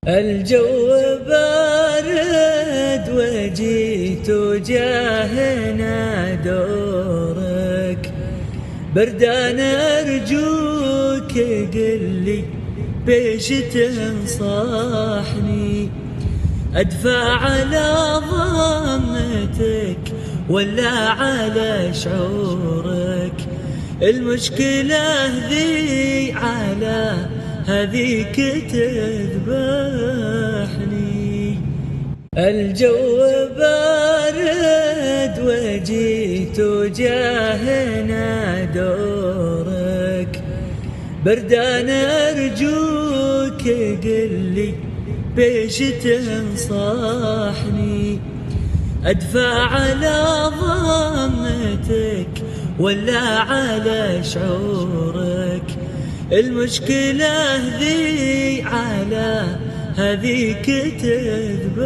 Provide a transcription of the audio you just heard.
الجو بارد وجيت وجاهنا دورك، بردان أرجوك قلي بيش تنصحني، أدفع على ضمتك ولا على شعورك؟ المشكلة ذي على هذيك تذبحني. الجو بارد وجيت وجاهنا دورك، بردان أرجوك قلي بيش تنصحني، أدفع على ضمتك ولا على شعورك؟ المشكلة ذي على هذيك تذبحني.